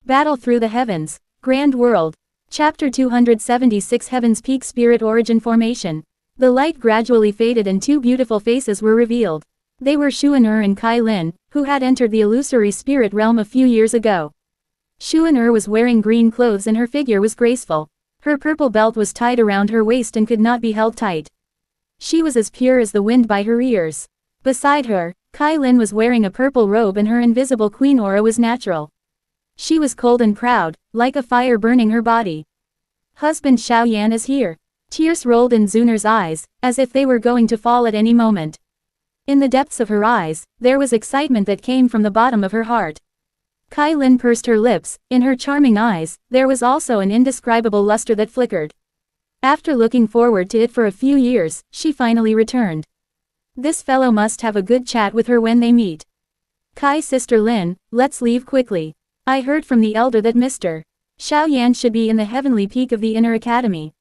Battle through the heavens. Grand world. Chapter 276 Heaven's Peak Spirit Origin Formation. The light gradually faded and two beautiful faces were revealed. They were Xuan-Er and Kai Lin, who had entered the illusory spirit realm a few years ago. Xuan-Er was wearing green clothes and her figure was graceful. Her purple belt was tied around her waist and could not be held tight. She was as pure as the wind by her ears. Beside her, Kai Lin was wearing a purple robe and her invisible queen aura was natural. She was cold and proud, like a fire burning her body. Husband Xiaoyan is here. Tears rolled in Xuan-Er's eyes, as if they were going to fall at any moment. In the depths of her eyes, there was excitement that came from the bottom of her heart. Kai Lin pursed her lips. In her charming eyes, there was also an indescribable luster that flickered. After looking forward to it for a few years, she finally returned. This fellow must have a good chat with her when they meet. Kai's sister Lin, let's leave quickly. I heard from the elder that Mr. Xiaoyan should be in the heavenly peak of the inner academy.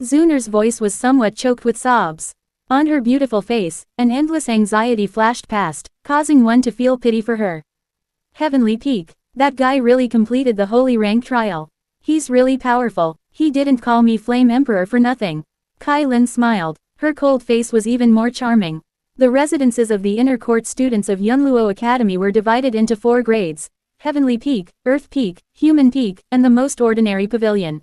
Xuan-Er's voice was somewhat choked with sobs. On her beautiful face, an endless anxiety flashed past, causing one to feel pity for her. Heavenly peak. That guy really completed the holy rank trial. He's really powerful. He didn't call me Flame Emperor for nothing. Kai Lin smiled. Her cold face was even more charming. The residences of the inner court students of Yunluo Academy were divided into 4 grades: Heavenly Peak, Earth Peak, Human Peak, and the most ordinary pavilion.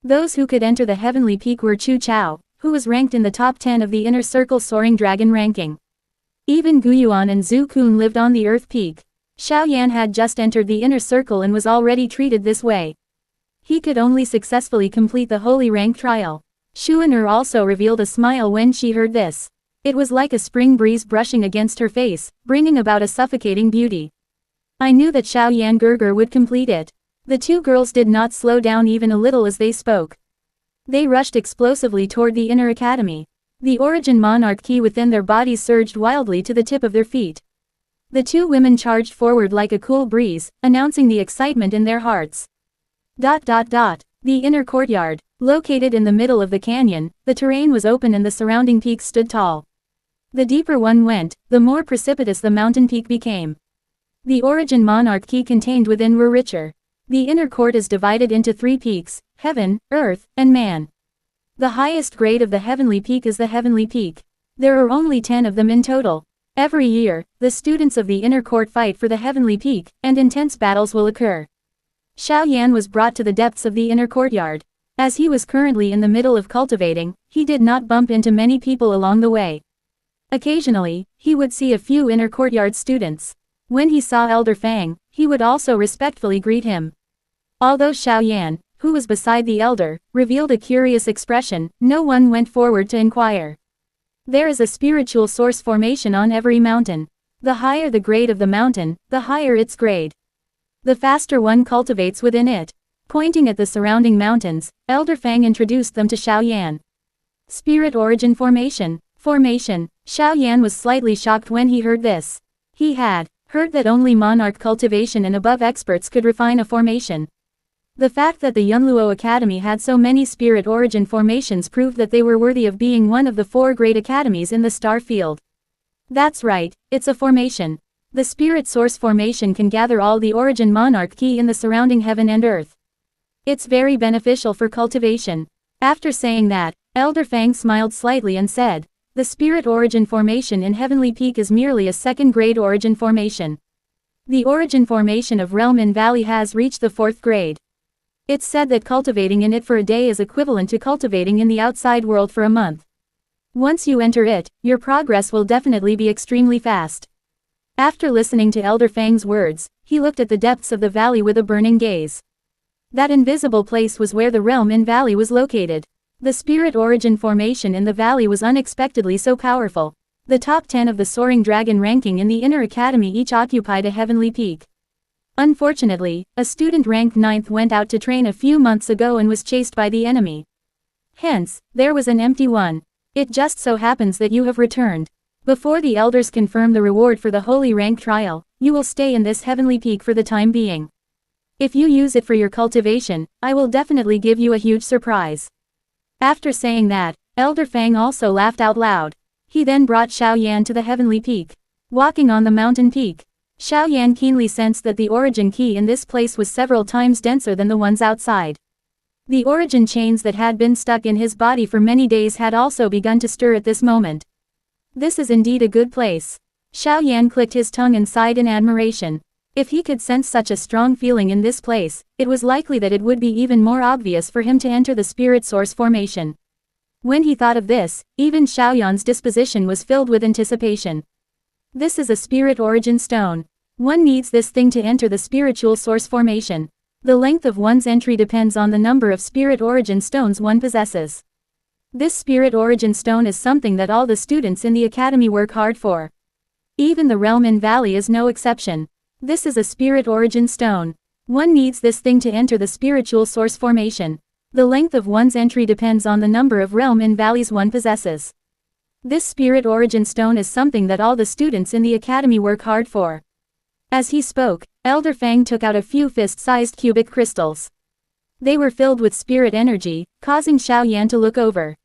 Those who could enter the Heavenly Peak were Chu Chao, who was ranked in the top 10 of the Inner Circle Soaring Dragon ranking. Even Guyuan and Zhu Kun lived on the Earth Peak. Xiaoyan had just entered the Inner Circle and was already treated this way. He could only successfully complete the Holy Rank trial. Xuan-Er also revealed a smile when she heard this. It was like a spring breeze brushing against her face, bringing about a suffocating beauty. I knew that Xiaoyan Gerger would complete it. The two girls did not slow down even a little as they spoke. They rushed explosively toward the inner academy. The origin monarch key within their bodies surged wildly to the tip of their feet. The two women charged forward like a cool breeze, announcing the excitement in their hearts. The inner courtyard. Located in the middle of the canyon, the terrain was open and the surrounding peaks stood tall. The deeper one went, the more precipitous the mountain peak became. The origin monarch key contained within were richer. The inner court is divided into 3 peaks: heaven, earth, and man. The highest grade of the heavenly peak is the heavenly peak. There are only 10 of them in total. Every year, the students of the inner court fight for the heavenly peak, and intense battles will occur. Xiaoyan was brought to the depths of the inner courtyard. As he was currently in the middle of cultivating, he did not bump into many people along the way. Occasionally, he would see a few inner courtyard students. When he saw Elder Fang, he would also respectfully greet him. Although Xiaoyan, who was beside the elder, revealed a curious expression, no one went forward to inquire. There is a spiritual source formation on every mountain. The higher the grade of the mountain, the higher its grade. The faster one cultivates within it. Pointing at the surrounding mountains, Elder Fang introduced them to Xiaoyan. Spirit Origin Formation. Xiaoyan was slightly shocked when he heard this. He had heard that only monarch cultivation and above experts could refine a formation. The fact that the Yunluo Academy had so many Spirit Origin formations proved that they were worthy of being one of the 4 great academies in the star field. That's right, it's a formation. The Spirit Source formation can gather all the origin monarch key in the surrounding heaven and earth. It's very beneficial for cultivation. After saying that, Elder Fang smiled slightly and said, the Spirit Origin Formation in Heavenly Peak is merely a 2nd grade origin formation. The origin formation of Realm in Valley has reached the 4th grade. It's said that cultivating in it for a day is equivalent to cultivating in the outside world for a month. Once you enter it, your progress will definitely be extremely fast. After listening to Elder Fang's words, he looked at the depths of the valley with a burning gaze. That invisible place was where the realm in valley was located. The Spirit Origin Formation in the valley was unexpectedly so powerful. The top 10 of the Soaring Dragon ranking in the Inner Academy each occupied a heavenly peak. Unfortunately, a student ranked 9th went out to train a few months ago and was chased by the enemy. Hence, there was an empty one. It just so happens that you have returned. Before the elders confirm the reward for the Holy Rank trial, you will stay in this heavenly peak for the time being. If you use it for your cultivation, I will definitely give you a huge surprise. After saying that, Elder Fang also laughed out loud. He then brought Xiaoyan to the heavenly peak. Walking on the mountain peak. Xiaoyan keenly sensed that the origin key in this place was several times denser than the ones outside. The origin chains that had been stuck in his body for many days had also begun to stir at this moment. This is indeed a good place. Xiaoyan clicked his tongue and sighed in admiration. If he could sense such a strong feeling in this place, it was likely that it would be even more obvious for him to enter the spirit source formation. When he thought of this, even Xiaoyan's disposition was filled with anticipation. This is a spirit origin stone. One needs this thing to enter the spiritual source formation. The length of one's entry depends on the number of spirit origin stones one possesses. This spirit origin stone is something that all the students in the academy work hard for. Even the realm in Valley is no exception. This is a spirit origin stone. One needs this thing to enter the spiritual source formation. The length of one's entry depends on the number of realm in valleys one possesses. This spirit origin stone is something that all the students in the academy work hard for. As he spoke, Elder Fang took out a few fist-sized cubic crystals. They were filled with spirit energy, causing Xiaoyan to look over.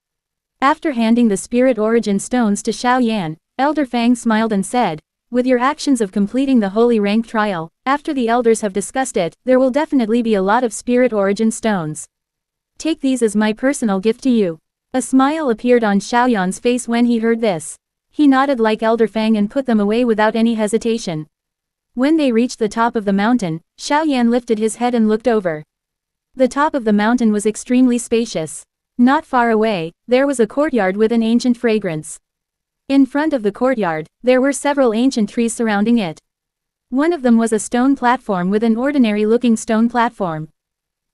After handing the spirit origin stones to Xiaoyan, Elder Fang smiled and said, "With your actions of completing the holy rank trial, after the elders have discussed it, there will definitely be a lot of spirit origin stones. Take these as my personal gift to you." A smile appeared on Xiaoyan's face when he heard this. He nodded like Elder Fang and put them away without any hesitation. When they reached the top of the mountain, Xiaoyan lifted his head and looked over. The top of the mountain was extremely spacious. Not far away, there was a courtyard with an ancient fragrance. In front of the courtyard, there were several ancient trees surrounding it. One of them was a stone platform with an ordinary-looking stone platform.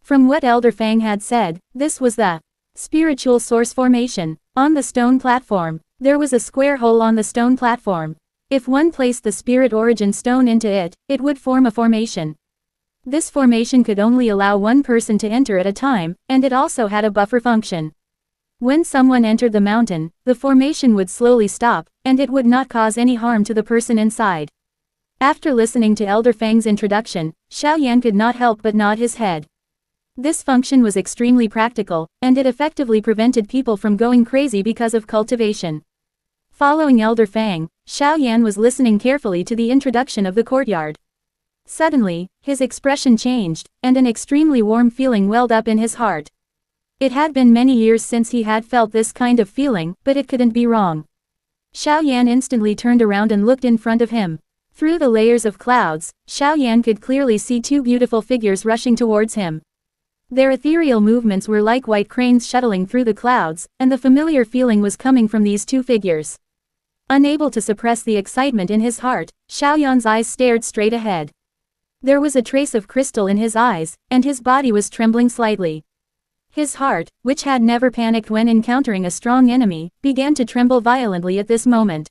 From what Elder Fang had said, this was the spiritual source formation. On the stone platform, there was a square hole on the stone platform. If one placed the spirit origin stone into it, it would form a formation. This formation could only allow one person to enter at a time, and it also had a buffer function. When someone entered the mountain, the formation would slowly stop, and it would not cause any harm to the person inside. After listening to Elder Fang's introduction, Xiaoyan could not help but nod his head. This function was extremely practical, and it effectively prevented people from going crazy because of cultivation. Following Elder Fang, Xiaoyan was listening carefully to the introduction of the courtyard. Suddenly, his expression changed, and an extremely warm feeling welled up in his heart. It had been many years since he had felt this kind of feeling, but it couldn't be wrong. Xiaoyan instantly turned around and looked in front of him. Through the layers of clouds, Xiaoyan could clearly see two beautiful figures rushing towards him. Their ethereal movements were like white cranes shuttling through the clouds, and the familiar feeling was coming from these two figures. Unable to suppress the excitement in his heart, Xiaoyan's eyes stared straight ahead. There was a trace of crystal in his eyes, and his body was trembling slightly. His heart, which had never panicked when encountering a strong enemy, began to tremble violently at this moment.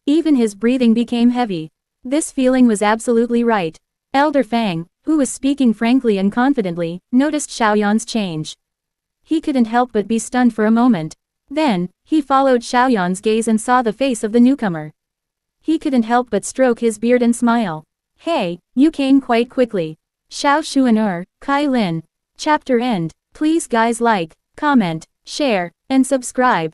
Even his breathing became heavy. This feeling was absolutely right. Elder Fang, who was speaking frankly and confidently, noticed Xiaoyan's change. He couldn't help but be stunned for a moment. Then, he followed Xiaoyan's gaze and saw the face of the newcomer. He couldn't help but stroke his beard and smile. "Hey, you came quite quickly." Xiao Xuan Kai Lin. Chapter end. Please guys like, comment, share, and subscribe.